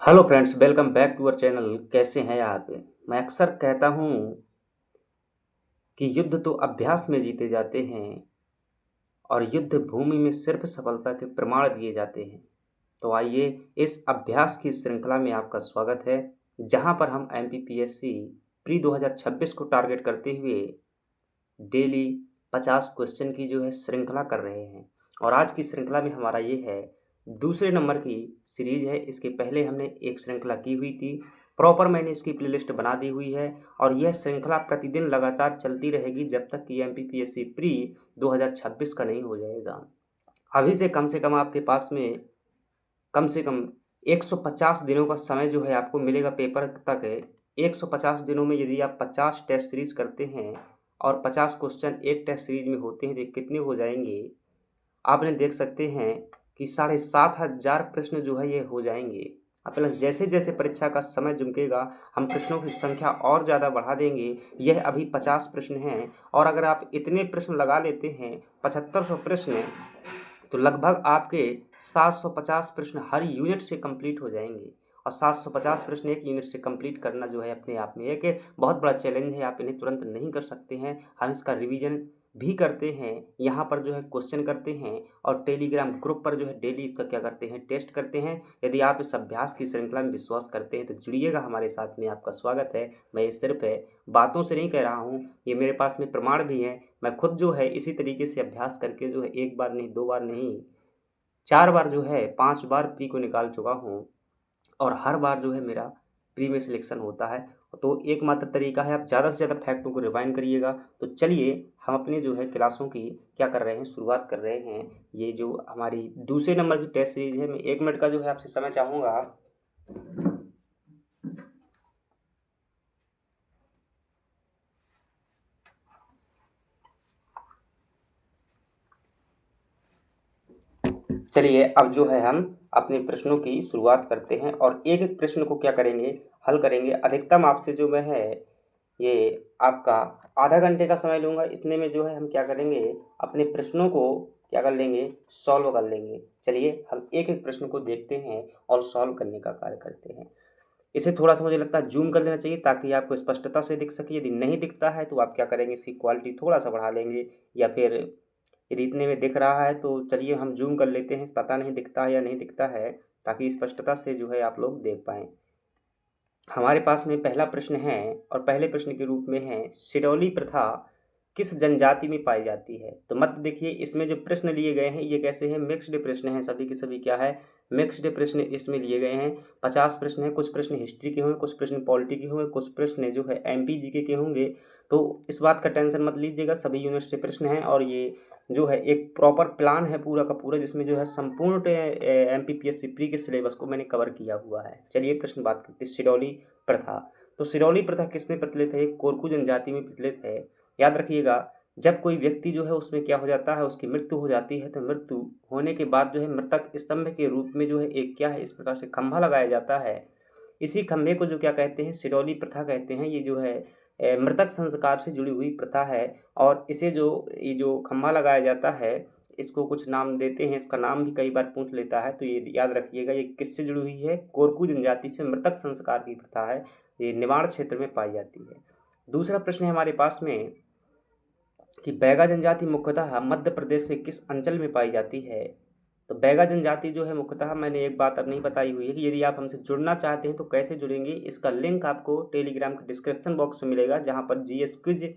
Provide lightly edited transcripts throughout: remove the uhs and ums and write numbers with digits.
Hello friends, welcome back to our channel. कैसे हैं आप? मैं अक्सर कहता हूँ कि युद्ध तो अभ्यास में जीते जाते हैं और युद्ध भूमि में सिर्फ सफलता के प्रमाण दिए जाते हैं। तो आइए, इस अभ्यास की श्रृंखला में आपका स्वागत है, जहां पर हम एमपीपीएससी प्री 2026 को टारगेट करते हुए डेली 50 क्वेश्चन की जो है श्रृंखला कर रहे हैं। और आज की श्रृंखला में हमारा ये है दूसरे नंबर की सीरीज है। इसके पहले हमने एक श्रृंखला की हुई थी, प्रॉपर मैंने इसकी प्लेलिस्ट बना दी हुई है और यह श्रृंखला प्रतिदिन लगातार चलती रहेगी जब तक कि एमपीपीएससी प्री 2026 का नहीं हो जाएगा। अभी से कम आपके पास में कम से कम 150 दिनों का समय जो है आपको मिलेगा पेपर तक है। 150 दिनों में यदि आप 50 टेस्ट सीरीज करते हैं और 50 क्वेश्चन एक टेस्ट सीरीज में होते हैं तो ये कितने हो जाएंगे आपने देख सकते हैं कि 7,500 प्रश्न जो है ये हो जाएंगे। अब प्लस जैसे जैसे परीक्षा का समय झुकेगा हम प्रश्नों की संख्या और ज़्यादा बढ़ा देंगे। यह अभी 50 प्रश्न हैं और अगर आप इतने प्रश्न लगा लेते हैं 7500 प्रश्न, तो लगभग आपके 750 प्रश्न हर यूनिट से कंप्लीट हो जाएंगे। और 750 प्रश्न एक यूनिट से कंप्लीट करना जो है अपने आप में एक बहुत बड़ा चैलेंज है। आप इन्हें तुरंत नहीं कर सकते हैं। हम इसका रिवीजन भी करते हैं, यहाँ पर जो है क्वेश्चन करते हैं और टेलीग्राम ग्रुप पर जो है डेली इसका क्या करते हैं, टेस्ट करते हैं। यदि आप इस अभ्यास की श्रृंखला में विश्वास करते हैं तो जुड़िएगा हमारे साथ में, आपका स्वागत है। मैं ये सिर्फ बातों से नहीं कह रहा हूँ, ये मेरे पास में प्रमाण भी हैं। मैं खुद जो है इसी तरीके से अभ्यास करके जो है एक बार नहीं, दो बार नहीं, 4 बार जो है 5 बार प्री को निकाल चुका हूँ और हर बार जो है मेरा प्री में सिलेक्शन होता है। तो एकमात्र तरीका है, आप ज़्यादा से ज़्यादा फैक्टों को रिवाइंड करिएगा। तो चलिए हम अपने जो है क्लासों की क्या कर रहे हैं, शुरुआत कर रहे हैं। ये जो हमारी दूसरे नंबर की टेस्ट सीरीज है, मैं 1 मिनट का जो है आपसे समय चाहूँगा। चलिए अब जो है हम अपने प्रश्नों की शुरुआत करते हैं और एक एक प्रश्न को क्या करेंगे, हल करेंगे। अधिकतम आपसे जो मैं है ये आपका आधा घंटे का समय लूँगा। इतने में जो है हम क्या करेंगे, अपने प्रश्नों को क्या कर लेंगे, सॉल्व कर लेंगे। चलिए हम एक एक प्रश्न को देखते हैं और सॉल्व करने का कार्य करते हैं। इसे थोड़ा सा मुझे लगता है जूम कर लेना चाहिए ताकि आपको स्पष्टता से दिख सके। यदि नहीं दिखता है तो आप क्या करेंगे, इसकी क्वालिटी थोड़ा सा बढ़ा लेंगे, या फिर यदि इतने में दिख रहा है तो चलिए हम जूम कर लेते हैं। पता नहीं दिखता है या नहीं दिखता है, ताकि स्पष्टता से जो है आप लोग देख पाएँ। हमारे पास में पहला प्रश्न है और पहले प्रश्न के रूप में है, सिरौली प्रथा किस जनजाति में पाई जाती है? तो मत देखिए, इसमें जो प्रश्न लिए गए हैं ये कैसे हैं, मिक्स्ड प्रश्न हैं। सभी के सभी क्या है, मिक्स्ड प्रश्न इसमें लिए गए हैं। 50 प्रश्न हैं, कुछ प्रश्न हिस्ट्री के होंगे, कुछ प्रश्न पॉलिटी के होंगे, कुछ प्रश्न जो है एमपी जीके के होंगे। तो इस बात का टेंशन मत लीजिएगा, सभी यूनिट से प्रश्न हैं और ये जो है एक प्रॉपर प्लान है पूरा का पूरा, जिसमें जो है संपूर्ण एमपीपीएससी प्री के सिलेबस को मैंने कवर किया हुआ है। चलिए प्रश्न बात करते हैं, सिरौली प्रथा। तो सिरौली प्रथा किस में प्रचलित है? कोरकू जनजाति में प्रचलित है। याद रखिएगा, जब कोई व्यक्ति जो है उसमें क्या हो जाता है, उसकी मृत्यु हो जाती है, तो मृत्यु होने के बाद जो है मृतक स्तंभ के रूप में जो है एक क्या है, इस प्रकार से खंभा लगाया जाता है। इसी खंभे को जो क्या कहते हैं, सिरौली प्रथा कहते हैं। ये जो है मृतक संस्कार से जुड़ी हुई प्रथा है और इसे जो ये जो खंभा लगाया जाता है, इसको कुछ नाम देते हैं, इसका नाम भी कई बार पूछ लेता है। तो ये याद रखिएगा, ये किससे जुड़ी हुई है, कोरकू जनजाति से मृतक संस्कार की प्रथा है। ये निवाड़ क्षेत्र में पाई जाती है। दूसरा प्रश्न है हमारे पास में कि बैगा जनजाति मुख्यतः मध्य प्रदेश के किस अंचल में पाई जाती है? तो बैगा जनजाति जो है मुख्यतः, मैंने एक बात अब नहीं बताई हुई है कि यदि आप हमसे जुड़ना चाहते हैं तो कैसे जुड़ेंगे। इसका लिंक आपको टेलीग्राम के डिस्क्रिप्शन बॉक्स में मिलेगा, जहाँ पर जीएस क्विज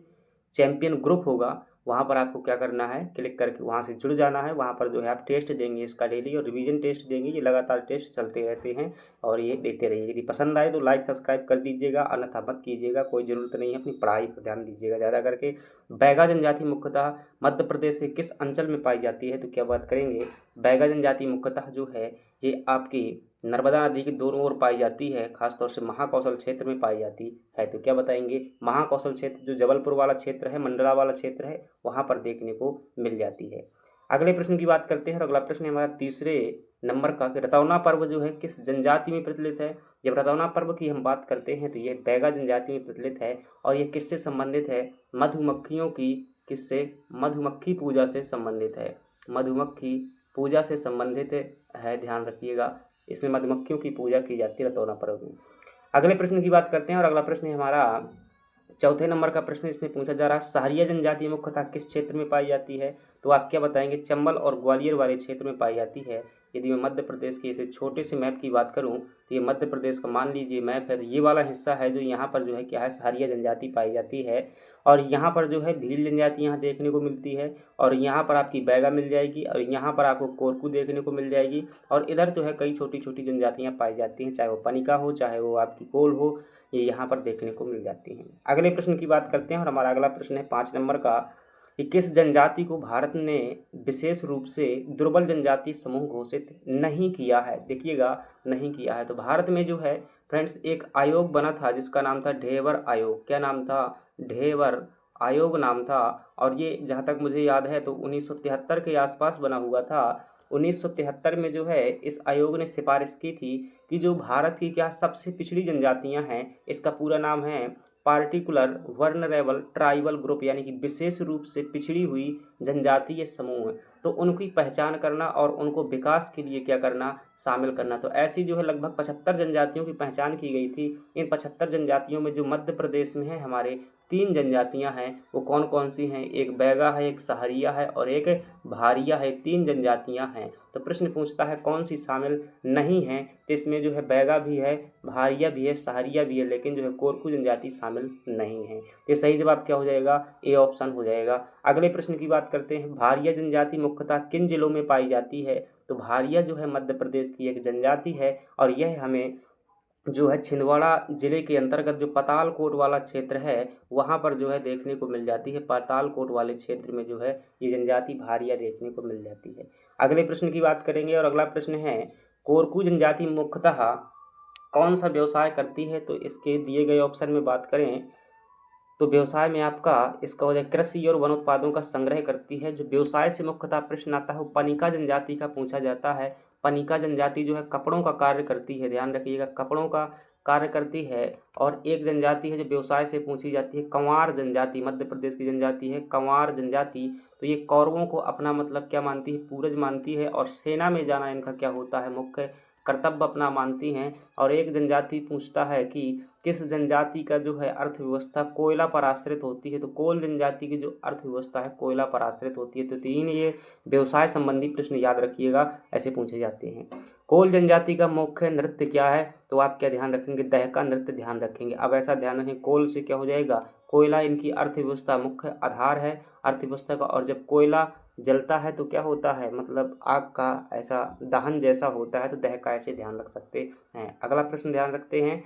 चैंपियन ग्रुप होगा। वहाँ पर आपको क्या करना है, क्लिक करके वहाँ से जुड़ जाना है। वहाँ पर जो है आप टेस्ट देंगे इसका डेली और रिवीजन टेस्ट देंगे। ये लगातार टेस्ट चलते रहते हैं और ये देते रहिए। यदि पसंद आए तो लाइक सब्सक्राइब कर दीजिएगा, अन्यथा मत कीजिएगा, कोई ज़रूरत नहीं है। अपनी पढ़ाई पर ध्यान दीजिएगा ज़्यादा करके। बैगा जनजाति मुख्यतः मध्य प्रदेश के किस अंचल में पाई जाती है? तो क्या बात करेंगे, बैगा जनजाति मुख्यतः जो है ये आपकी नर्मदा नदी के दोनों ओर पाई जाती है, खासतौर से महाकौशल क्षेत्र में पाई जाती है। तो क्या बताएंगे, महाकौशल क्षेत्र जो जबलपुर वाला क्षेत्र है, मंडला वाला क्षेत्र है, वहाँ पर देखने को मिल जाती है। अगले प्रश्न की बात करते हैं और अगला प्रश्न है हमारा तीसरे नंबर का कि रतौना पर्व जो है किस जनजाति में प्रचलित है? जब रतौना पर्व की हम बात करते हैं तो ये बैगा जनजाति में प्रचलित है और ये किससे संबंधित है? मधुमक्खियों की, किससे? मधुमक्खी पूजा से संबंधित है। मधुमक्खी पूजा से संबंधित है, ध्यान रखिएगा। इसमें मधुमक्खियों की पूजा की जाती है रतौना पर्व में। अगले प्रश्न की बात करते हैं और अगला प्रश्न है हमारा चौथे नंबर का प्रश्न। इसमें पूछा जा रहा है सहरिया जनजाति मुख्यतः किस क्षेत्र में पाई जाती है? तो आप क्या बताएंगे? चंबल और ग्वालियर वाले क्षेत्र में पाई जाती है। यदि मैं मध्य प्रदेश के इसे छोटे से मैप की बात करूं तो ये मध्य प्रदेश का मान लीजिए मैप है, तो ये वाला हिस्सा है जो यहाँ पर जो है क्या है सहरिया जनजाति पाई जाती है। और यहाँ पर जो है भील जनजाति यहाँ देखने को मिलती है, और यहाँ पर आपकी बैगा मिल जाएगी, और यहाँ पर आपको कोरकू देखने को मिल जाएगी, और इधर जो है कई छोटी छोटी जनजातियाँ पाई जाती हैं, चाहे वो पनिका हो चाहे वो आपकी कोल हो, ये यहाँ पर देखने को मिल जाती हैं। अगले प्रश्न की बात करते हैं और हमारा अगला प्रश्न है 5 नंबर का कि किस जनजाति को भारत ने विशेष रूप से दुर्बल जनजाति समूह घोषित नहीं किया है? देखिएगा, नहीं किया है। तो भारत में जो है फ्रेंड्स एक आयोग बना था जिसका नाम था ढेबर आयोग। क्या नाम था? ढेबर आयोग नाम था। और ये जहाँ तक मुझे याद है तो 1973 के आसपास बना हुआ था। 1973 में जो है इस आयोग ने सिफारिश की थी कि जो भारत की क्या सबसे पिछड़ी जनजातियां हैं, इसका पूरा नाम है पार्टिकुलर वर्नरेबल ट्राइबल ग्रुप, यानी कि विशेष रूप से पिछड़ी हुई जनजातीय समूह, तो उनकी पहचान करना और उनको विकास के लिए क्या करना, शामिल करना। तो ऐसी जो है लगभग 75 जनजातियों की पहचान की गई थी। इन 75 जनजातियों में जो मध्य प्रदेश में है हमारे 3 जनजातियां हैं, वो कौन कौन सी हैं? एक बैगा है, एक सहरिया है और एक भारिया है। 3 जनजातियां हैं। तो प्रश्न पूछता है कौन सी शामिल नहीं है? तो इसमें जो है बैगा भी है, भारिया भी है, सहरिया भी है, लेकिन जो है कोरकू जनजाति शामिल नहीं है। तो सही जवाब क्या हो जाएगा? ए ऑप्शन हो जाएगा। अगले प्रश्न की बात करते हैं। भारिया जनजाति मुख्यतः किन जिलों में पाई जाती है? तो भारिया जो है मध्य प्रदेश की एक जनजाति है, और यह हमें जो है छिंदवाड़ा जिले के अंतर्गत जो पातालकोट वाला क्षेत्र है वहाँ पर जो है देखने को मिल जाती है। पातालकोट वाले क्षेत्र में जो है ये जनजाति भारिया देखने को मिल जाती है। अगले प्रश्न की बात करेंगे और अगला प्रश्न है कोरकू जनजाति मुख्यतः कौन सा व्यवसाय करती है? तो इसके दिए गए ऑप्शन में बात करें तो व्यवसाय में आपका इसका हो जाए कृषि और वन उत्पादों का संग्रह करती है। जो व्यवसाय से मुख्यतः प्रश्न आता है वो पनिका जनजाति का पूछा जाता है। पनिका जनजाति जो है कपड़ों का कार्य करती है, ध्यान रखिएगा, कपड़ों का कार्य करती है। और एक जनजाति है जो व्यवसाय से पूछी जाती है, कंवार जनजाति, मध्य प्रदेश की जनजाति है कंवार जनजाति। तो ये कौरवों को अपना मतलब क्या मानती है? पूर्वज मानती है, और सेना में जाना इनका क्या होता है? मुख्य कर्तव्य अपना मानती हैं। और एक जनजाति पूछता है कि किस जनजाति का जो है अर्थव्यवस्था कोयला पर आश्रित होती है? तो कोल जनजाति की जो अर्थव्यवस्था है कोयला पर आश्रित होती है। तो 3 ये व्यवसाय संबंधी प्रश्न याद रखिएगा, ऐसे पूछे जाते हैं। कोल जनजाति का मुख्य नृत्य क्या है? तो आप क्या ध्यान रखेंगे? दहका नृत्य ध्यान रखेंगे। अब ऐसा ध्यान रखें, कोल से क्या हो जाएगा? कोयला इनकी अर्थव्यवस्था मुख्य आधार है अर्थव्यवस्था का। और जब कोयला जलता है तो क्या होता है? मतलब आग का ऐसा दहन जैसा होता है, तो दहका ऐसे ध्यान रख सकते हैं। अगला प्रश्न ध्यान रखते हैं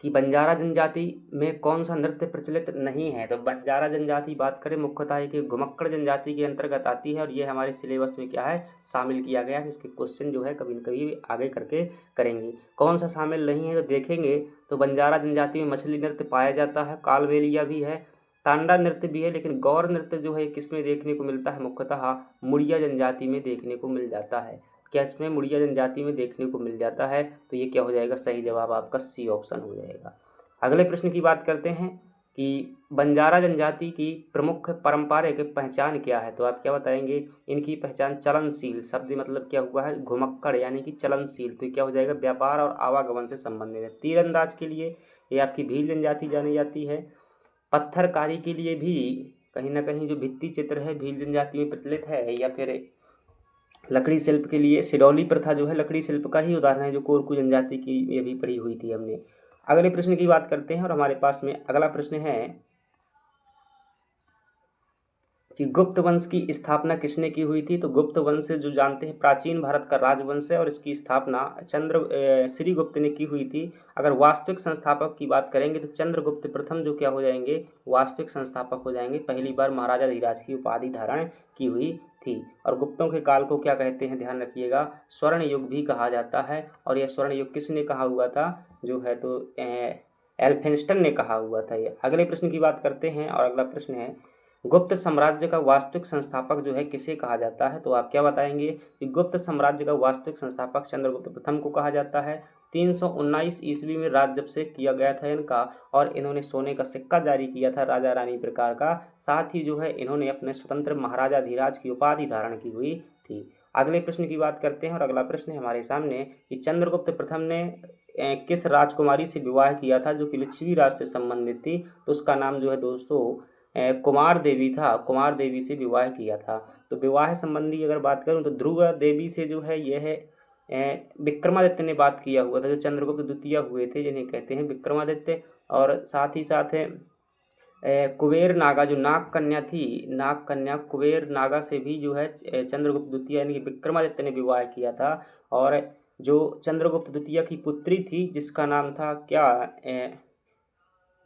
कि बंजारा जनजाति में कौन सा नृत्य प्रचलित नहीं है? तो बंजारा जनजाति बात करें मुख्यतः एक घुमक्कड़ जनजाति के अंतर्गत आती है, और ये हमारे सिलेबस में क्या है? शामिल किया गया है। इसके क्वेश्चन जो है कभी न कभी आगे करके करेंगे। कौन सा शामिल नहीं है तो देखेंगे तो बंजारा जनजाति में मछली नृत्य पाया जाता है, कालबेलिया भी है, तांडा नृत्य भी है, लेकिन गौर नृत्य जो है किसमें देखने को मिलता है? मुख्यतः मुड़िया जनजाति में देखने को मिल जाता है। क्या इसमें? मुड़िया जनजाति में देखने को मिल जाता है। तो ये क्या हो जाएगा? सही जवाब आपका सी ऑप्शन हो जाएगा। अगले प्रश्न की बात करते हैं कि बंजारा जनजाति की प्रमुख पारंपरिक पहचान क्या है? तो आप क्या बताएंगे? इनकी पहचान चलनशील, शब्द मतलब क्या हुआ है? घुमक्कड़ यानी कि चलनशील। तो क्या हो जाएगा? व्यापार और आवागमन से संबंधित है। तीरंदाज के लिए ये आपकी भील जनजाति जानी जाती है। पत्थरकारी के लिए भी कहीं ना कहीं जो भित्ति चित्र है भील जनजाति में प्रचलित है। या फिर लकड़ी शिल्प के लिए सिडौली प्रथा जो है लकड़ी शिल्प का ही उदाहरण है, जो कोरकू जनजाति की ये भी पढ़ी हुई थी हमने। अगले प्रश्न की बात करते हैं और हमारे पास में अगला प्रश्न है कि गुप्त वंश की स्थापना किसने की हुई थी? तो गुप्त वंश जो जानते हैं प्राचीन भारत का राजवंश है, और इसकी स्थापना श्रीगुप्त ने की हुई थी। अगर वास्तविक संस्थापक की बात करेंगे तो चंद्रगुप्त प्रथम जो क्या हो जाएंगे? वास्तविक संस्थापक हो जाएंगे। पहली बार महाराजा धीराज की उपाधि धारण की हुई थी। और गुप्तों के काल को क्या कहते हैं? ध्यान रखिएगा, स्वर्ण युग भी कहा जाता है। और यह स्वर्ण युग किसने कहा हुआ था? जो है तो एल्फिंस्टन ने कहा हुआ था। ये अगले प्रश्न की बात करते हैं और अगला प्रश्न है गुप्त साम्राज्य का वास्तविक संस्थापक जो है किसे कहा जाता है? तो आप क्या बताएंगे कि गुप्त साम्राज्य का वास्तविक संस्थापक चंद्रगुप्त प्रथम को कहा जाता है। 319 ईस्वी में राज्यभिषेक किया गया था इनका, और इन्होंने सोने का सिक्का जारी किया था राजा रानी प्रकार का। साथ ही जो है इन्होंने अपने स्वतंत्र महाराजा धीराज की उपाधि धारण की हुई थी। अगले प्रश्न की बात करते हैं और अगला प्रश्न है हमारे सामने कि चंद्रगुप्त प्रथम ने किस राजकुमारी से विवाह किया था जो कि लिच्छवी राज से संबंधित थी। तो उसका नाम जो है दोस्तों कुमार देवी था। कुमार देवी से विवाह किया था। तो विवाह संबंधी अगर बात करूं तो ध्रुव देवी से जो है यह विक्रमादित्य ने बात किया हुआ था। जो चंद्रगुप्त द्वितीय हुए थे जिन्हें कहते हैं विक्रमादित्य। और साथ ही साथ कुबेर नागा जो नाग कन्या थी, नाग कन्या कुबेर नागा से भी जो है चंद्रगुप्त द्वितीय यानी कि विक्रमादित्य ने विवाह किया था। और जो चंद्रगुप्त द्वितीय की पुत्री थी जिसका नाम था क्या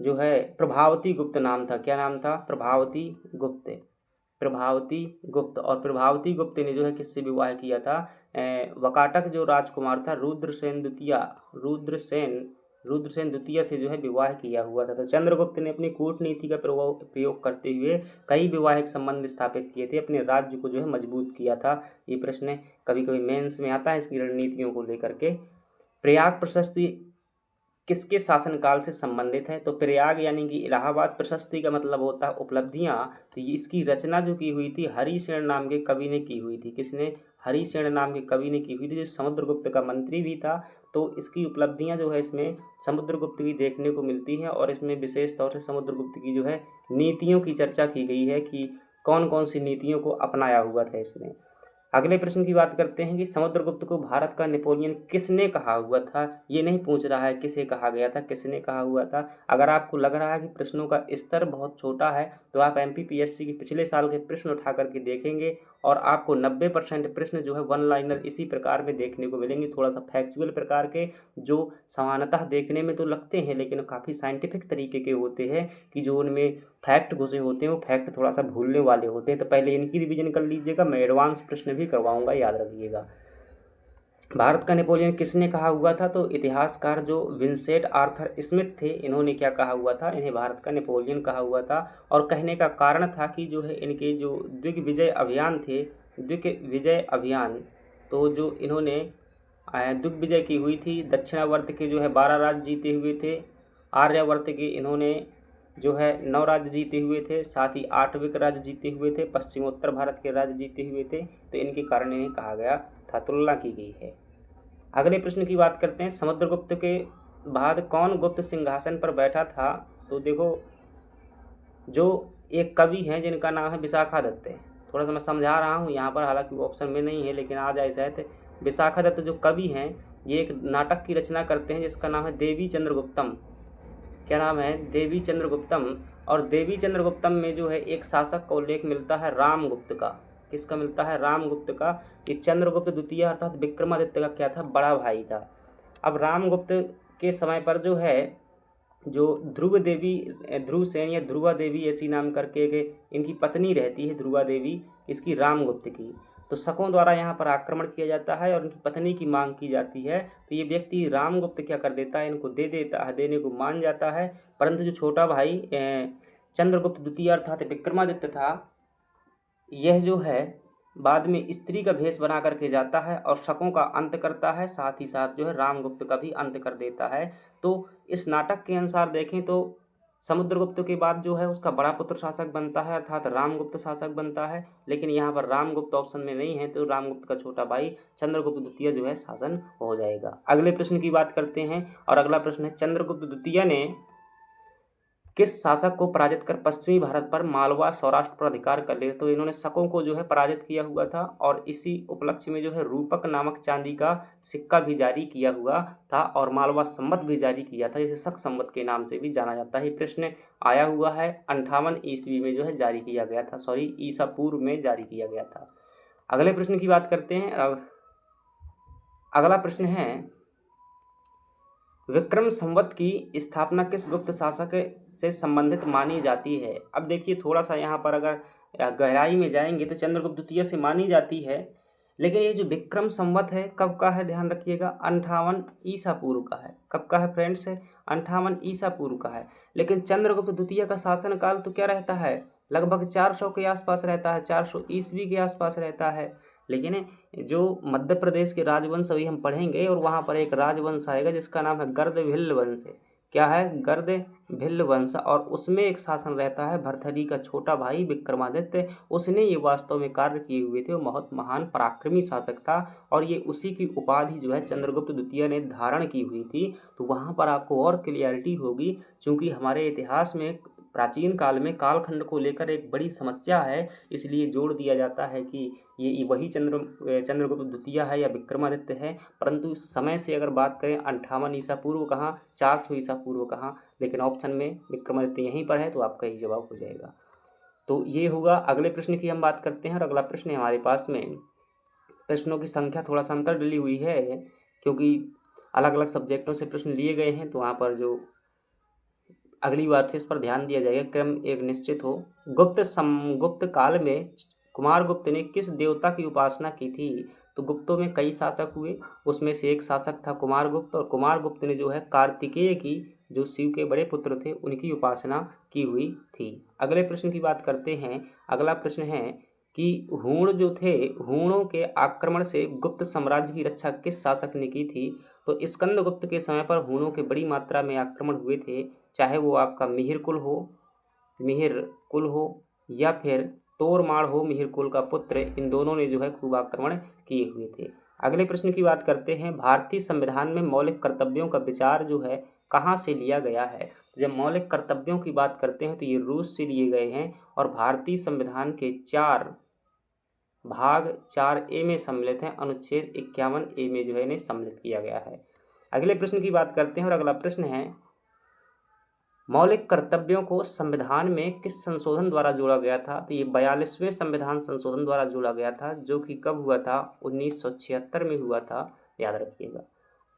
जो है प्रभावती गुप्त नाम था। क्या नाम था? प्रभावती गुप्त। प्रभावती गुप्त। और प्रभावती गुप्त ने जो है किससे विवाह किया था? वकाटक जो राजकुमार था रुद्रसेन द्वितीय, रुद्रसेन द्वितीय से जो है विवाह किया हुआ था। तो चंद्रगुप्त ने अपनी कूटनीति का प्रयोग करते हुए कई वैवाहिक संबंध स्थापित किए थे, अपने राज्य को जो है मजबूत किया था। ये प्रश्न कभी कभी मेंस में आता है इसकी रणनीतियों को लेकर के। प्रयाग प्रशस्ति किसके शासनकाल से संबंधित है? तो प्रयाग यानी कि इलाहाबाद प्रशस्ति का मतलब होता है उपलब्धियां। तो इसकी रचना जो की हुई थी हरिसेन नाम के कवि ने की हुई थी। किसने? हरिसेन नाम के कवि ने की हुई थी, जो समुद्रगुप्त का मंत्री भी था। तो इसकी उपलब्धियां जो है इसमें समुद्रगुप्त की देखने को मिलती हैं और इसमें विशेष तौर से समुद्रगुप्त की जो है नीतियों की चर्चा की गई है कि कौन कौन सी नीतियों को अपनाया हुआ था इसने। अगले प्रश्न की बात करते हैं कि समुद्रगुप्त को भारत का नेपोलियन किसने कहा हुआ था। ये नहीं पूछ रहा है किसे कहा गया था, किसने कहा हुआ था। अगर आपको लग रहा है कि प्रश्नों का स्तर बहुत छोटा है तो आप एमपीपीएससी के पिछले साल के प्रश्न उठा करके देखेंगे और आपको 90% प्रश्न जो है वन लाइनर इसी प्रकार में देखने को मिलेंगे, थोड़ा सा फैक्चुअल प्रकार के, जो समानतः देखने में तो लगते हैं लेकिन काफ़ी साइंटिफिक तरीके के होते हैं कि जो उनमें फैक्ट घुसे होते हैं वो फैक्ट थोड़ा सा भूलने वाले होते हैं। तो पहले इनकी रिवीजन कर लीजिएगा, मैं एडवांस प्रश्न भी करवाऊंगा, याद रखिएगा। भारत का नेपोलियन किसने कहा हुआ था? तो इतिहासकार जो विंसेंट आर्थर स्मिथ थे इन्होंने क्या कहा हुआ था? इन्हें भारत का नेपोलियन कहा हुआ था। और कहने का कारण था कि जो है इनके जो दिग्विजय अभियान थे, दिग्विजय अभियान, तो जो इन्होंने दिग्विजय की हुई थी, दक्षिणावर्त के जो है 12 राज्य जीते हुए थे, आर्यावर्त के इन्होंने जो है 9 राज्य जीते हुए थे, साथ ही 8 राज्य जीते हुए थे, पश्चिमोत्तर भारत के राज्य जीते हुए थे। तो इनके कारण इन्हें कहा गया था, तुलना की गई है। अगले प्रश्न की बात करते हैं, समुद्रगुप्त के बाद कौन गुप्त सिंहासन पर बैठा था? तो देखो जो एक कवि हैं जिनका नाम है विशाखादत्त। थोड़ा सा मैं समझा रहा हूँ यहाँ पर, हालांकि वो ऑप्शन में नहीं है लेकिन आ जाए शायद। विशाखादत्त जो कवि हैं ये एक नाटक की रचना करते हैं जिसका नाम है देवी चंद्रगुप्तम। क्या नाम है? देवी चंद्रगुप्तम। और देवी चंद्रगुप्तम में जो है एक शासक का उल्लेख मिलता है रामगुप्त का। किसका मिलता है? रामगुप्त का। कि चंद्रगुप्त द्वितीय अर्थात विक्रमादित्य का क्या था? बड़ा भाई था। अब रामगुप्त के समय पर जो है जो ध्रुव देवी, ध्रुवसेन या ध्रुवा देवी ऐसी नाम करके इनकी पत्नी रहती है, ध्रुवा देवी इसकी रामगुप्त की। तो शकों द्वारा यहाँ पर आक्रमण किया जाता है और उनकी पत्नी की मांग की जाती है। तो ये व्यक्ति रामगुप्त क्या कर देता है? इनको दे देता है, देने को मान जाता है। परंतु जो छोटा भाई चंद्रगुप्त द्वितीय अर्थात विक्रमादित्य था, यह जो है बाद में स्त्री का भेष बना करके जाता है और शकों का अंत करता है, साथ ही साथ जो है रामगुप्त का भी अंत कर देता है। तो इस नाटक के अनुसार देखें तो समुद्रगुप्त के बाद जो है उसका बड़ा पुत्र शासक बनता है अर्थात रामगुप्त शासक बनता है। लेकिन यहाँ पर रामगुप्त ऑप्शन में नहीं है तो रामगुप्त का छोटा भाई चंद्रगुप्त द्वितीय जो है शासन हो जाएगा। अगले प्रश्न की बात करते हैं और अगला प्रश्न है, चंद्रगुप्त द्वितीय ने किस शासक को पराजित कर पश्चिमी भारत पर मालवा सौराष्ट्र पर अधिकार कर लिया? तो इन्होंने शकों को जो है पराजित किया हुआ था और इसी उपलक्ष्य में जो है रूपक नामक चांदी का सिक्का भी जारी किया हुआ था और मालवा संवत भी जारी किया था, जिसे शक संवत के नाम से भी जाना जाता है। प्रश्न आया हुआ है 58 ईस्वी में जो है जारी किया गया था, सॉरी ईसा पूर्व में जारी किया गया था। अगले प्रश्न की बात करते हैं। अगला प्रश्न है, विक्रम संवत की स्थापना किस गुप्त शासक से संबंधित मानी जाती है? अब देखिए थोड़ा सा यहाँ पर अगर गहराई में जाएंगे तो चंद्रगुप्त द्वितीय से मानी जाती है, लेकिन ये जो विक्रम संवत है कब का है? ध्यान रखिएगा 58 ईसा पूर्व का है। कब का है फ्रेंड्स? 58 ईसा पूर्व का है। लेकिन चंद्रगुप्त द्वितीय का शासनकाल तो क्या रहता है? लगभग 400 के आसपास रहता है, 400 ईस्वी के आसपास रहता है। लेकिन जो मध्य प्रदेश के राजवंश अभी हम पढ़ेंगे और वहाँ पर एक राजवंश आएगा जिसका नाम है गर्दभिल्ल वंश। क्या है, गर्द भिल्ल वंश, और उसमें एक शासन रहता है भरथरी का छोटा भाई विक्रमादित्य। उसने ये वास्तव में कार्य किए हुए थे, वो बहुत महान पराक्रमी शासक था और ये उसी की उपाधि जो है चंद्रगुप्त द्वितीय ने धारण की हुई थी। तो वहाँ पर आपको और क्लियरिटी होगी, क्योंकि हमारे इतिहास में प्राचीन काल में कालखंड को लेकर एक बड़ी समस्या है, इसलिए जोड़ दिया जाता है कि ये वही चंद्रगुप्त द्वितीय है या विक्रमादित्य है। परंतु समय से अगर बात करें 58 ईसा पूर्व कहाँ, 400 ईसा पूर्व कहाँ, लेकिन ऑप्शन में विक्रमादित्य यहीं पर है, तो आपका ही जवाब हो जाएगा। तो ये होगा। अगले प्रश्न की हम बात करते हैं, और अगला प्रश्न है हमारे पास में, प्रश्नों की संख्या थोड़ा सा अंतर डली हुई है क्योंकि अलग अलग सब्जेक्टों से प्रश्न लिए गए हैं, तो वहाँ पर जो अगली बार से इस पर ध्यान दिया जाएगा, क्रम एक निश्चित हो। गुप्त काल में कुमारगुप्त ने किस देवता की उपासना की थी? तो गुप्तों में कई शासक हुए, उसमें से एक शासक था कुमारगुप्त, और कुमारगुप्त ने जो है कार्तिकेय की, जो शिव के बड़े पुत्र थे, उनकी उपासना की हुई थी। अगले प्रश्न की बात करते हैं। अगला प्रश्न है कि हूण जो थे, हूणों के आक्रमण से गुप्त साम्राज्य की रक्षा किस शासक ने की थी? तो स्कंदगुप्त के समय पर हूणों के बड़ी मात्रा में आक्रमण हुए थे, चाहे वो आपका मिहिर कुल हो या फिर तोरमाड़ हो, मिहिर कुल का पुत्र, इन दोनों ने जो है खूब आक्रमण किए हुए थे। अगले प्रश्न की बात करते हैं। भारतीय संविधान में मौलिक कर्तव्यों का विचार जो है कहाँ से लिया गया है? जब मौलिक कर्तव्यों की बात करते हैं तो ये रूस से लिए गए हैं, और भारतीय संविधान के 4 भाग 4A में सम्मिलित हैं, अनुच्छेद 51A में जो है इन्हें सम्मिलित किया गया है। अगले प्रश्न की बात करते हैं, और अगला प्रश्न है, मौलिक कर्तव्यों को संविधान में किस संशोधन द्वारा जोड़ा गया था? तो ये 42वें संविधान संशोधन द्वारा जोड़ा गया था, जो कि कब हुआ था? 1976 में हुआ था, याद रखिएगा।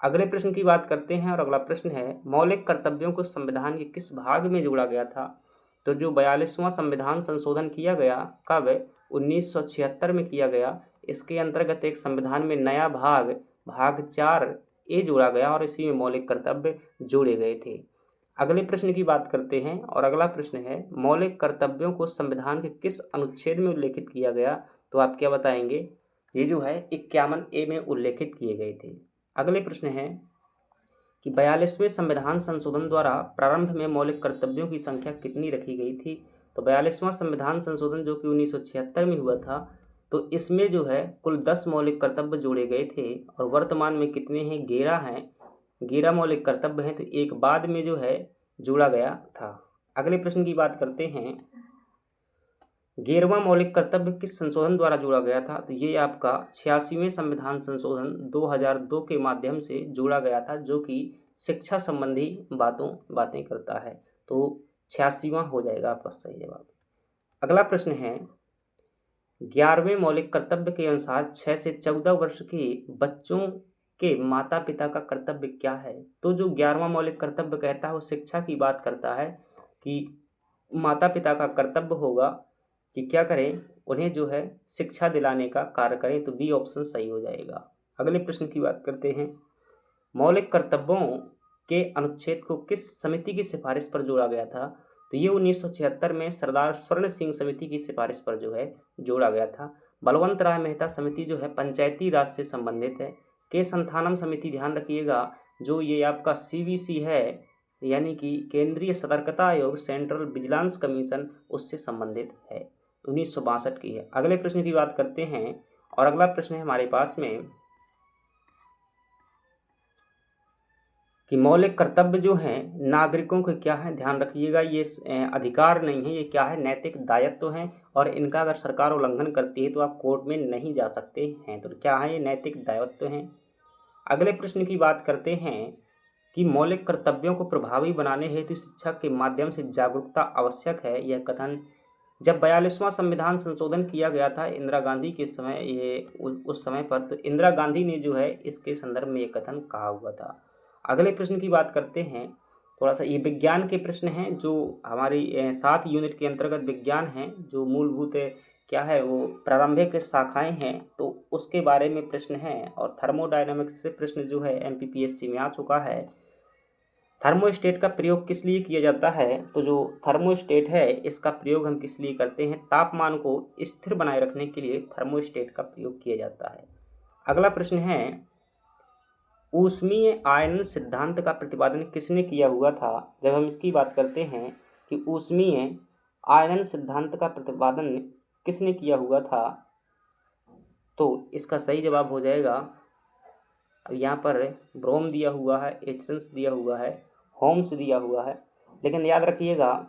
अगले प्रश्न की बात करते हैं, और अगला प्रश्न है, मौलिक कर्तव्यों को संविधान के किस भाग में जोड़ा गया था? तो जो 42वां संविधान संशोधन किया गया, कब? 1976 में किया गया। इसके अंतर्गत एक संविधान में नया भाग 4A जोड़ा गया, और इसी में मौलिक कर्तव्य जोड़े गए थे। अगले प्रश्न की बात करते हैं, और अगला प्रश्न है, मौलिक कर्तव्यों को संविधान के किस अनुच्छेद में उल्लेखित किया गया? तो आप क्या बताएंगे? ये जो है 51A में उल्लेखित किए गए थे। अगले प्रश्न है कि 42वें संविधान संशोधन द्वारा प्रारंभ में मौलिक कर्तव्यों की संख्या कितनी रखी गई थी? तो 42वां संविधान संशोधन जो कि 1976 में हुआ था, तो इसमें जो है कुल 10 मौलिक कर्तव्य जोड़े गए थे, और वर्तमान में कितने हैं? 11 हैं। 11 मौलिक कर्तव्य हैं, तो एक बाद में जो है जोड़ा गया था। अगले प्रश्न की बात करते हैं, 11वां मौलिक कर्तव्य किस संशोधन द्वारा जोड़ा गया था? तो ये आपका 86वें संविधान संशोधन 2002 के माध्यम से जोड़ा गया था, जो कि शिक्षा संबंधी बातें करता है। तो 86वां हो जाएगा आपका सही जवाब। अगला प्रश्न है, 11वें मौलिक कर्तव्य के अनुसार 6 से 14 वर्ष के बच्चों के माता पिता का कर्तव्य क्या है? तो जो 11वां मौलिक कर्तव्य कहता है वो शिक्षा की बात करता है, कि माता पिता का कर्तव्य होगा कि क्या करें, उन्हें जो है शिक्षा दिलाने का कार्य करें। तो बी ऑप्शन सही हो जाएगा। अगले प्रश्न की बात करते हैं, मौलिक कर्तव्यों के अनुच्छेद को किस समिति की सिफारिश पर जोड़ा गया था? तो ये 1976 में सरदार स्वर्ण सिंह समिति की सिफारिश पर जो है जोड़ा गया था। बलवंत राय मेहता समिति जो है पंचायती राज से संबंधित है। के संथानम समिति, ध्यान रखिएगा, जो ये आपका CVC है, यानी कि केंद्रीय सतर्कता आयोग, सेंट्रल विजिलेंस कमीशन, उससे संबंधित है, 1962 की है। अगले प्रश्न की बात करते हैं, और अगला प्रश्न है हमारे पास में कि मौलिक कर्तव्य जो हैं नागरिकों के क्या है? ध्यान रखिएगा, ये अधिकार नहीं है, ये क्या है? नैतिक दायित्व हैं, और इनका अगर सरकार उल्लंघन करती है तो आप कोर्ट में नहीं जा सकते हैं। तो क्या है? ये नैतिक दायित्व हैं। अगले प्रश्न की बात करते हैं कि मौलिक कर्तव्यों को प्रभावी बनाने हेतु शिक्षा के माध्यम से जागरूकता आवश्यक है। यह कथन जब 42वां संविधान संशोधन किया गया था इंदिरा गांधी के समय, ये उस समय पर, तो इंदिरा गांधी ने जो है इसके संदर्भ में ये कथन कहा हुआ था। अगले प्रश्न की बात करते हैं, थोड़ा सा ये विज्ञान के प्रश्न हैं, जो हमारी 7 यूनिट के अंतर्गत विज्ञान हैं, जो मूलभूत क्या है वो प्रारंभिक शाखाएं हैं, तो उसके बारे में प्रश्न हैं। और थर्मोडायनामिक्स से प्रश्न जो है MPPSC में आ चुका है। थर्मोस्टेट का प्रयोग किस लिए किया जाता है? तो जो थर्मोस्टेट है इसका प्रयोग हम किस लिए करते हैं? तापमान को स्थिर बनाए रखने के लिए थर्मोस्टेट का प्रयोग किया जाता है। अगला प्रश्न है ऊष्मीय आयनन सिद्धांत का प्रतिपादन किसने किया हुआ था? जब हम इसकी बात करते हैं कि ऊष्मीय आयनन सिद्धांत का प्रतिपादन किसने किया हुआ था, तो इसका सही जवाब हो जाएगा, अब यहाँ पर ब्रोम दिया हुआ है, एचरन्स दिया हुआ है, होम्स दिया हुआ है, लेकिन याद रखिएगा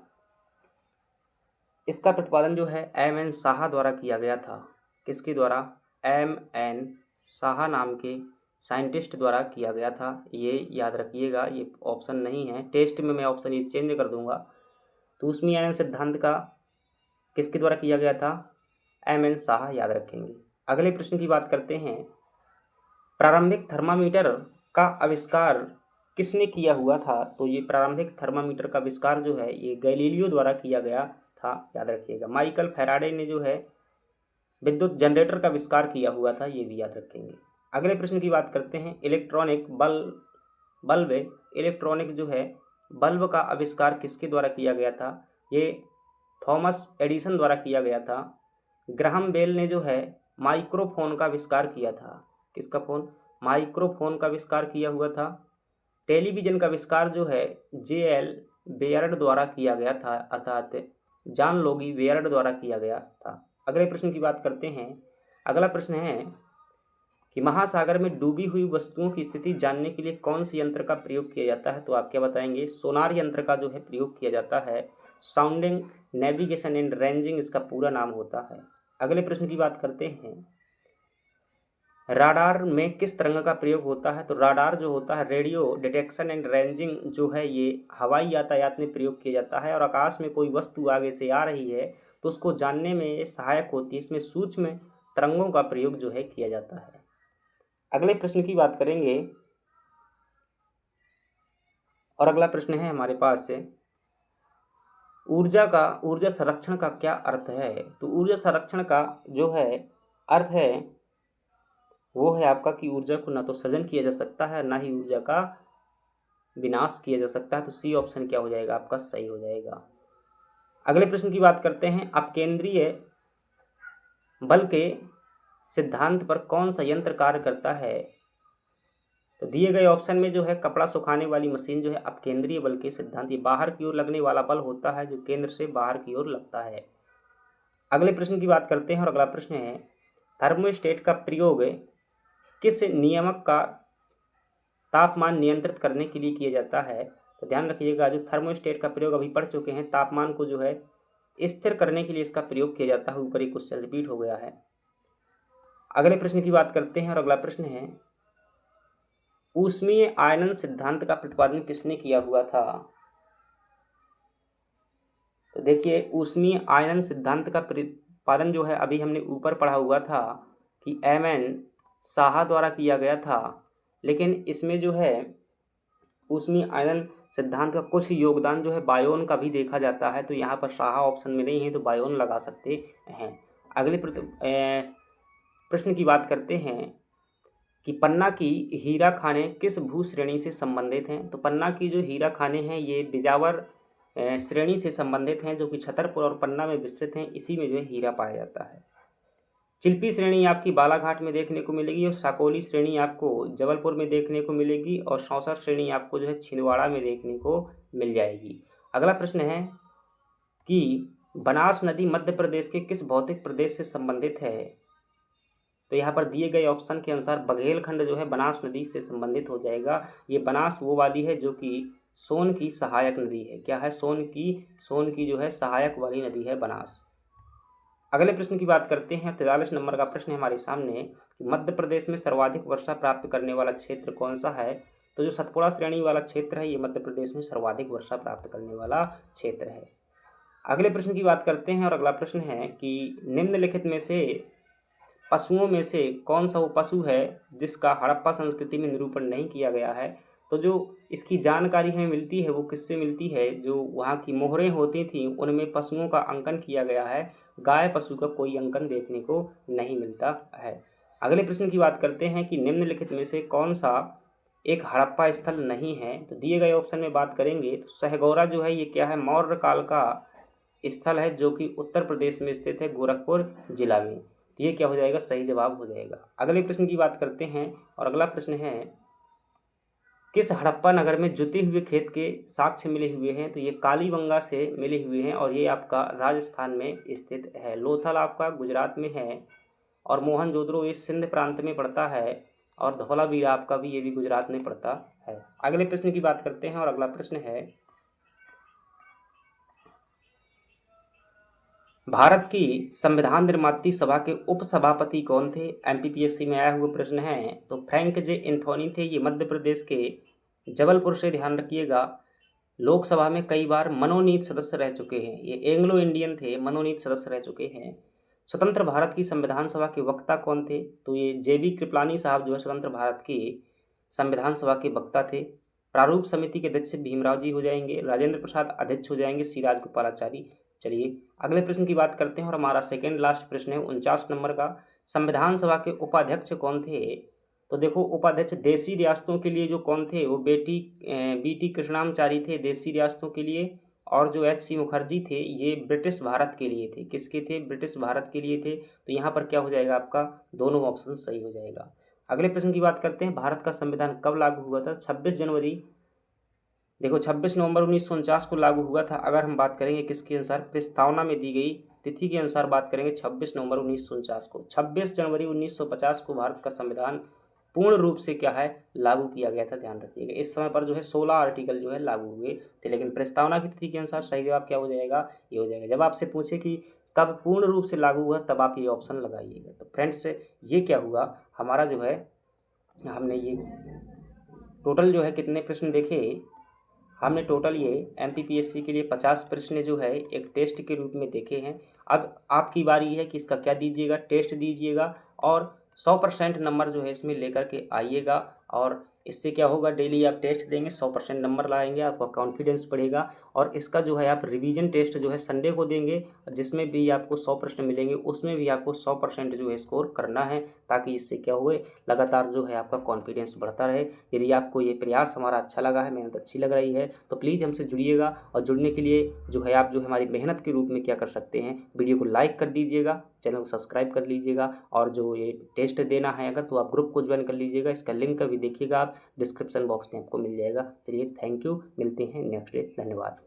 इसका प्रतिपादन जो है M.N. साहा द्वारा किया गया था। किसके द्वारा? M.N. साहा नाम के साइंटिस्ट द्वारा किया गया था। ये याद रखिएगा, ये ऑप्शन नहीं है, टेस्ट में मैं ऑप्शन ये चेंज कर दूंगा। तो ऊष्मीय आयन सिद्धांत का किसके द्वारा किया गया था? M.N. साहा, याद रखेंगे। अगले प्रश्न की बात करते हैं, प्रारंभिक थर्मामीटर का आविष्कार किसने किया हुआ था? तो ये प्रारंभिक थर्मामीटर का आविष्कार जो है ये गैलीलियो द्वारा किया गया था, याद रखिएगा। माइकल फैराडे ने जो है विद्युत जनरेटर का आविष्कार किया हुआ था, ये भी याद रखेंगे। अगले प्रश्न की बात करते हैं, इलेक्ट्रॉनिक बल्ब इलेक्ट्रॉनिक जो है बल्ब का आविष्कार किसके द्वारा किया गया था? ये थॉमस एडिसन द्वारा किया गया था। ग्राहम बेल ने जो है माइक्रोफोन का आविष्कार किया था। किसका फोन? माइक्रोफोन का आविष्कार किया हुआ था। टेलीविज़न का आविष्कार जो है J.L. बेयर्ड द्वारा किया गया था, अर्थात जॉन लोगी बेयर्ड द्वारा किया गया था। अगले प्रश्न की बात करते हैं। अगला प्रश्न है कि महासागर में डूबी हुई वस्तुओं की स्थिति जानने के लिए कौन से यंत्र का प्रयोग किया जाता है? तो आप क्या बताएंगे? सोनार यंत्र का जो है प्रयोग किया जाता है। साउंडिंग, नेविगेशन एंड रेंजिंग इसका पूरा नाम होता है। अगले प्रश्न की बात करते हैं, राडार में किस तरंग का प्रयोग होता है? तो राडार जो होता है, रेडियो डिटेक्शन एंड रेंजिंग जो है, ये हवाई यातायात में प्रयोग किया जाता है। और आकाश में कोई वस्तु आगे से आ रही है तो उसको जानने में ये सहायक होती है। इसमें सूक्ष्म तरंगों का प्रयोग जो है किया जाता है। अगले प्रश्न की बात करेंगे और अगला प्रश्न है हमारे पास से, ऊर्जा संरक्षण का क्या अर्थ है? तो ऊर्जा संरक्षण का जो है अर्थ है वो है आपका कि ऊर्जा को ना तो सृजन किया जा सकता है, ना ही ऊर्जा का विनाश किया जा सकता है। तो सी ऑप्शन क्या हो जाएगा आपका? सही हो जाएगा। अगले प्रश्न की बात करते हैं, अपकेंद्रीय बल के सिद्धांत पर कौन सा यंत्र कार्य करता है? तो दिए गए ऑप्शन में जो है कपड़ा सुखाने वाली मशीन जो है अपकेंद्रीय बल के सिद्धांत, ये बाहर की ओर लगने वाला बल होता है जो केंद्र से बाहर की ओर लगता है। अगले प्रश्न की बात करते हैं और अगला प्रश्न है, थर्मोस्टेट का प्रयोग किस नियामक का तापमान नियंत्रित करने के लिए किया जाता है? तो ध्यान रखिएगा, जो थर्मोस्टेट का प्रयोग अभी पढ़ चुके हैं, तापमान को जो है स्थिर करने के लिए इसका प्रयोग किया जाता है। ऊपर एक क्वेश्चन रिपीट हो गया है। अगले प्रश्न की बात करते हैं और अगला प्रश्न है, ऊष्मीय आयनन सिद्धांत का प्रतिपादन किसने किया हुआ था? तो देखिए, ऊष्मीय आयनन सिद्धांत का प्रतिपादन जो है अभी हमने ऊपर पढ़ा हुआ था कि M.N. साहा द्वारा किया गया था, लेकिन इसमें जो है ऊष्मीय आयनन सिद्धांत का कुछ योगदान जो है बायोन का भी देखा जाता है। तो यहाँ पर साहा ऑप्शन में नहीं है, तो बायोन लगा सकते हैं। अगले प्रश्न की बात करते हैं कि पन्ना की हीरा खाने किस भू श्रेणी से संबंधित हैं? तो पन्ना की जो हीरा खाने हैं ये बिजावर श्रेणी से संबंधित हैं, जो कि छतरपुर और पन्ना में विस्तृत हैं। इसी में जो है हीरा पाया जाता है। चिल्पी श्रेणी आपकी बालाघाट में देखने को मिलेगी, और साकोली श्रेणी आपको जबलपुर में देखने को मिलेगी, और सौंसर श्रेणी आपको जो है छिंदवाड़ा में देखने को मिल जाएगी। अगला प्रश्न है कि बनास नदी मध्य प्रदेश के किस भौतिक प्रदेश से संबंधित है? तो यहाँ पर दिए गए ऑप्शन के अनुसार बघेलखंड जो है बनास नदी से संबंधित हो जाएगा। ये बनास वो वाली है जो कि सोन की सहायक नदी है। क्या है? सोन की जो है सहायक वाली नदी है बनास। अगले प्रश्न की बात करते हैं। 43 नंबर का प्रश्न है हमारे सामने कि मध्य प्रदेश में सर्वाधिक वर्षा प्राप्त करने वाला क्षेत्र कौन सा है? तो जो सतपुड़ा श्रेणी वाला क्षेत्र है ये मध्य प्रदेश में सर्वाधिक वर्षा प्राप्त करने वाला क्षेत्र है। अगले प्रश्न की बात करते हैं और अगला प्रश्न है कि निम्नलिखित में से पशुओं में से कौन सा वो पशु है जिसका हड़प्पा संस्कृति में निरूपण नहीं किया गया है? तो जो इसकी जानकारी हमें मिलती है वो किससे मिलती है? जो वहाँ की मोहरें होती थी उनमें पशुओं का अंकन किया गया है। गाय पशु का कोई अंकन देखने को नहीं मिलता है। अगले प्रश्न की बात करते हैं कि निम्नलिखित में से कौन सा एक हड़प्पा स्थल नहीं है? तो दिए गए ऑप्शन में बात करेंगे तो सहगौरा जो है ये क्या है? मौर्य काल का स्थल है जो कि उत्तर प्रदेश में स्थित है, गोरखपुर जिला में। तो ये क्या हो जाएगा? सही जवाब हो जाएगा। अगले प्रश्न की बात करते हैं और अगला प्रश्न है किस हड़प्पा नगर में जुते हुए खेत के साक्ष्य मिले हुए हैं? तो ये कालीबंगा से मिले हुए हैं और ये आपका राजस्थान में स्थित है। लोथल आपका गुजरात में है और मोहनजोदड़ो ये सिंध प्रांत में पड़ता है और धौलावीरा आपका भी ये भी गुजरात में पड़ता है। अगले प्रश्न की बात करते हैं और अगला प्रश्न है, भारत की संविधान निर्मात्री सभा के उपसभापति कौन थे? एमपीपीएससी में आया हुआ प्रश्न है। तो फ्रैंक जे एंथोनी थे। ये मध्य प्रदेश के जबलपुर से, ध्यान रखिएगा। लोकसभा में कई बार मनोनीत सदस्य रह चुके हैं। ये एंग्लो इंडियन थे, मनोनीत सदस्य रह चुके हैं। स्वतंत्र भारत की संविधान सभा के वक्ता कौन थे? तो ये जेबी कृपलानी साहब जो है स्वतंत्र भारत की संविधान सभा के वक्ता थे। प्रारूप समिति के अध्यक्ष भीमराव जी हो जाएंगे। राजेंद्र प्रसाद अध्यक्ष हो जाएंगे। सी राजगोपालाचारी। चलिए अगले प्रश्न की बात करते हैं और हमारा सेकेंड लास्ट प्रश्न है 49 नंबर का। संविधान सभा के उपाध्यक्ष कौन थे? तो देखो उपाध्यक्ष देशी रियासतों के लिए जो कौन थे वो बीटी कृष्णामचारी थे देशी रियासतों के लिए, और जो एच सी मुखर्जी थे ये ब्रिटिश भारत के लिए थे। किसके थे? ब्रिटिश भारत के लिए थे। तो यहाँ पर क्या हो जाएगा आपका? दोनों ऑप्शन सही हो जाएगा। अगले प्रश्न की बात करते हैं, भारत का संविधान कब लागू हुआ था? 26 जनवरी, देखो 26 नवंबर 1949 को लागू हुआ था। अगर हम बात करेंगे किसके अनुसार, प्रस्तावना में दी गई तिथि के अनुसार बात करेंगे 26 नवंबर 1949 को। 26 जनवरी 1950 को भारत का संविधान पूर्ण रूप से क्या है लागू किया गया था। ध्यान रखिएगा इस समय पर जो है 16 आर्टिकल जो है लागू हुए थे, लेकिन प्रस्तावना की तिथि के अनुसार सही जवाब क्या हो जाएगा? ये हो जाएगा। जब आपसे पूछे कि कब पूर्ण रूप से लागू हुआ तब आप ये ऑप्शन लगाइएगा। तो फ्रेंड्स ये क्या हुआ हमारा जो है, हमने ये टोटल जो है कितने प्रश्न देखे? हमने टोटल ये एमपीपीएससी के लिए 50 प्रश्न जो है एक टेस्ट के रूप में देखे हैं। अब आपकी बारी है कि इसका क्या दीजिएगा, टेस्ट दीजिएगा और 100% नंबर जो है इसमें लेकर के आइएगा। और इससे क्या होगा, डेली आप टेस्ट देंगे 100% नंबर लाएंगे, आपका कॉन्फिडेंस बढ़ेगा। और इसका जो है आप रिवीजन टेस्ट जो है संडे को देंगे, जिसमें भी आपको 100 प्रश्न मिलेंगे उसमें भी आपको 100% जो है स्कोर करना है, ताकि इससे क्या हुए लगातार जो है आपका कॉन्फिडेंस बढ़ता रहे। यदि आपको ये प्रयास हमारा अच्छा लगा है, मेहनत अच्छी लग रही है, तो प्लीज़ हमसे जुड़िएगा। और जुड़ने के लिए जो है आप जो हमारी मेहनत के रूप में क्या कर सकते हैं, वीडियो को लाइक कर दीजिएगा, चैनल को सब्सक्राइब कर लीजिएगा, और जो ये टेस्ट देना है अगर तो आप ग्रुप को ज्वाइन कर लीजिएगा। इसका लिंक भी देखिएगा आप, डिस्क्रिप्शन बॉक्स में आपको मिल जाएगा। चलिए थैंक यू, मिलते हैं नेक्स्ट डे। धन्यवाद।